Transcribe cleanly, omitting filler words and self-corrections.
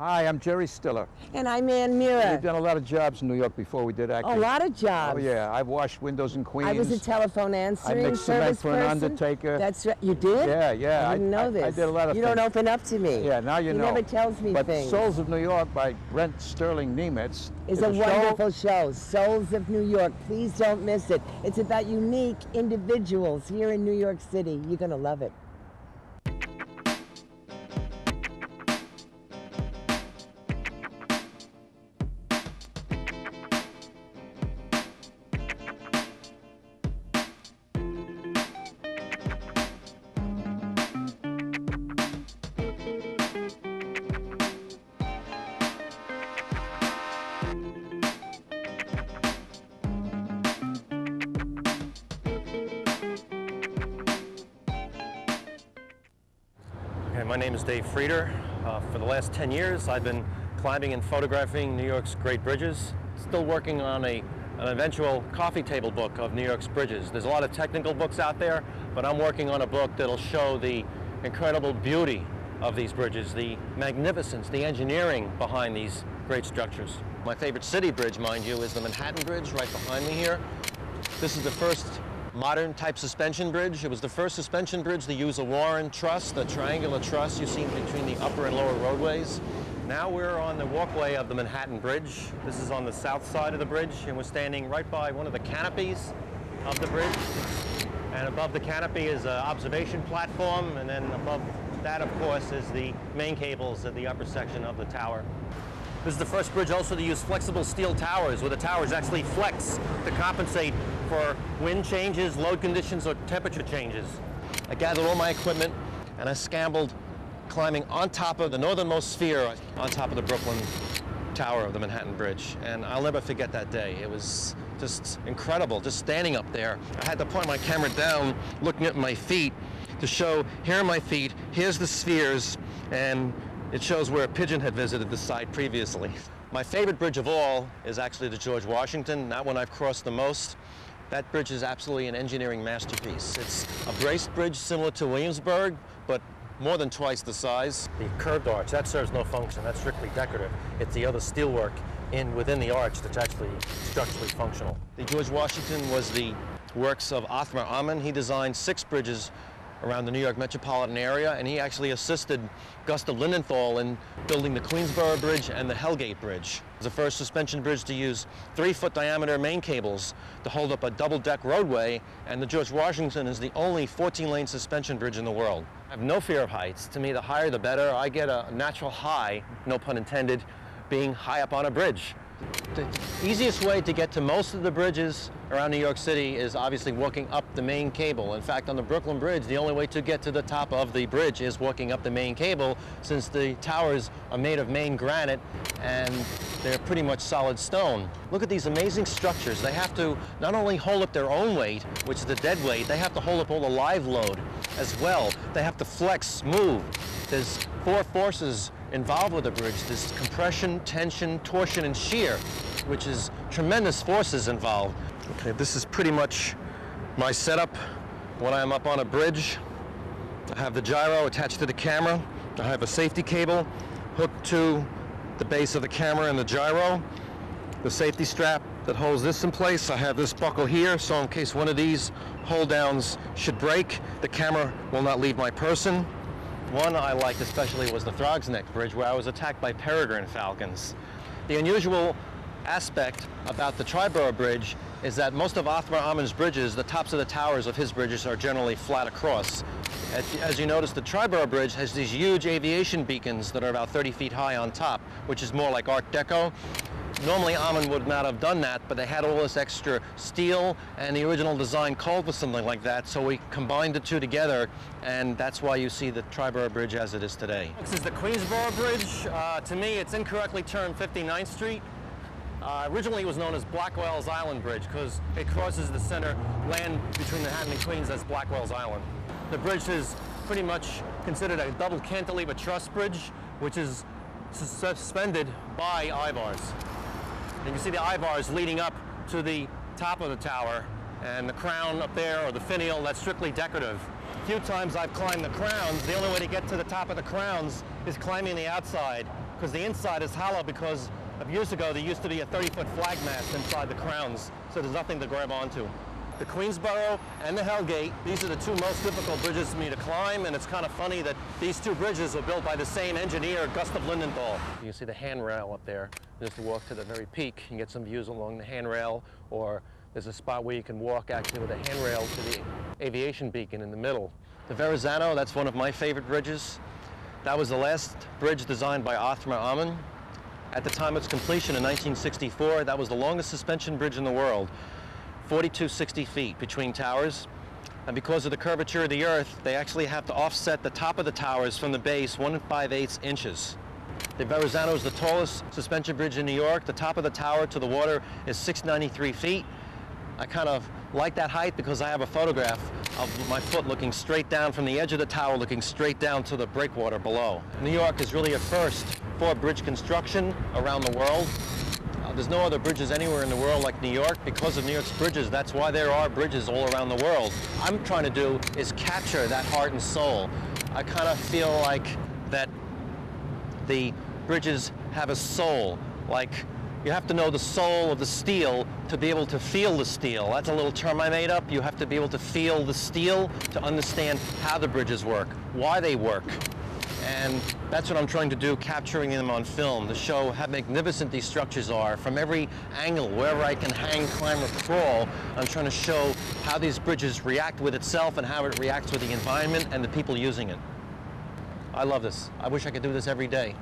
Hi, I'm Jerry Stiller. And I'm Ann Mira. We've done a lot of jobs in New York before we did acting. A lot of jobs. Oh yeah, I've washed windows in Queens. I was a telephone answering I mixed cement service for an person. undertaker. That's right. You did? Yeah, yeah. I didn't know this. I did a lot of You things. don't open up to me. Yeah, now you know. He never tells me but things. Souls of New York by Brent Sterling Niemitz is a wonderful show. Souls of New York. Please don't miss it. It's about unique individuals here in New York City. You're going to love it. My name is Dave Frieder. For the last 10 years, I've been climbing and photographing New York's great bridges. Still working on an eventual coffee table book of New York's bridges. There's a lot of technical books out there, but I'm working on a book that'll show the incredible beauty of these bridges, the magnificence, the engineering behind these great structures. My favorite city bridge, mind you, is the Manhattan Bridge right behind me here. This is the first modern type suspension bridge. It was the first suspension bridge to use a Warren truss, the triangular truss you see between the upper and lower roadways. Now we're on the walkway of the Manhattan Bridge. This is on the south side of the bridge, and we're standing right by one of the canopies of the bridge. And above the canopy is an observation platform, and then above that, of course, is the main cables at the upper section of the tower. This is the first bridge also to use flexible steel towers, where the towers actually flex to compensate for wind changes, load conditions, or temperature changes. I gathered all my equipment and I scambled, climbing on top of the northernmost sphere on top of the Brooklyn Tower of the Manhattan Bridge. And I'll never forget that day. It was just incredible, just standing up there. I had to point my camera down, looking at my feet to show, here are my feet, here's the spheres, and it shows where a pigeon had visited the site previously. My favorite bridge of all is actually the George Washington, that one I've crossed the most. That bridge is absolutely an engineering masterpiece. It's a braced bridge similar to Williamsburg, but more than twice the size. The curved arch, that serves no function, that's strictly decorative. It's the other steelwork within the arch that's actually structurally functional. The George Washington was the works of Othmar Ammann. He designed 6 bridges around the New York metropolitan area, and he actually assisted Gustav Lindenthal in building the Queensboro Bridge and the Hellgate Bridge. It was the first suspension bridge to use 3-foot diameter main cables to hold up a double-deck roadway, and the George Washington is the only 14-lane suspension bridge in the world. I have no fear of heights. To me, the higher the better. I get a natural high, no pun intended, being high up on a bridge. The easiest way to get to most of the bridges around New York City is obviously walking up the main cable. In fact, on the Brooklyn Bridge, the only way to get to the top of the bridge is walking up the main cable, since the towers are made of Maine granite and they're pretty much solid stone. Look at these amazing structures. They have to not only hold up their own weight, which is the dead weight, they have to hold up all the live load as well. They have to flex, move. There's 4 forces involved with the bridge. There's compression, tension, torsion, and shear, which is tremendous forces involved. Okay, this is pretty much my setup when I'm up on a bridge. I have the gyro attached to the camera. I have a safety cable hooked to the base of the camera and the gyro. The safety strap that holds this in place. I have this buckle here, so in case one of these hold downs should break, the camera will not leave my person. One I liked especially was the Throgs Neck Bridge, where I was attacked by peregrine falcons. The unusual aspect about the Triborough Bridge is that most of Othmar Ammann's bridges, the tops of the towers of his bridges are generally flat across. As you notice, the Triborough Bridge has these huge aviation beacons that are about 30 feet high on top, which is more like Art Deco. Normally Ammann would not have done that, but they had all this extra steel, and the original design called for something like that, so we combined the two together, and that's why you see the Triborough Bridge as it is today. This is the Queensboro Bridge. To me, it's incorrectly termed 59th Street. Originally it was known as Blackwell's Island Bridge because it crosses the center land between Manhattan and Queens as Blackwell's Island. The bridge is pretty much considered a double cantilever truss bridge, which is suspended by I-bars. You can see the I-bars leading up to the top of the tower, and the crown up there, or the finial, that's strictly decorative. A few times I've climbed the crowns. The only way to get to the top of the crowns is climbing the outside, because the inside is hollow because of years ago there used to be a 30-foot flag mast inside the crowns, so there's nothing to grab onto. The Queensboro and the Hellgate, these are the two most difficult bridges for me to climb, and it's kind of funny that these two bridges were built by the same engineer, Gustav Lindenthal. You can see the handrail up there. Just to walk to the very peak, you can get some views along the handrail, or there's a spot where you can walk actually with a handrail to the aviation beacon in the middle. The Verrazano, that's one of my favorite bridges. That was the last bridge designed by Othmar Ammann. At the time of its completion in 1964, that was the longest suspension bridge in the world, 4,260 feet between towers. And because of the curvature of the earth, they actually have to offset the top of the towers from the base 1 5/8 inches. The Verrazano is the tallest suspension bridge in New York. The top of the tower to the water is 693 feet. I kind of like that height because I have a photograph of my foot looking straight down from the edge of the tower, looking straight down to the breakwater below. New York is really a first for bridge construction around the world. There's no other bridges anywhere in the world like New York because of New York's bridges. That's why there are bridges all around the world. I'm trying to do is capture that heart and soul. I kind of feel like that the bridges have a soul. Like, you have to know the soul of the steel to be able to feel the steel. That's a little term I made up. You have to be able to feel the steel to understand how the bridges work, why they work. And that's what I'm trying to do, capturing them on film to show how magnificent these structures are. From every angle, wherever I can hang, climb, or crawl, I'm trying to show how these bridges react with itself and how it reacts with the environment and the people using it. I love this. I wish I could do this every day.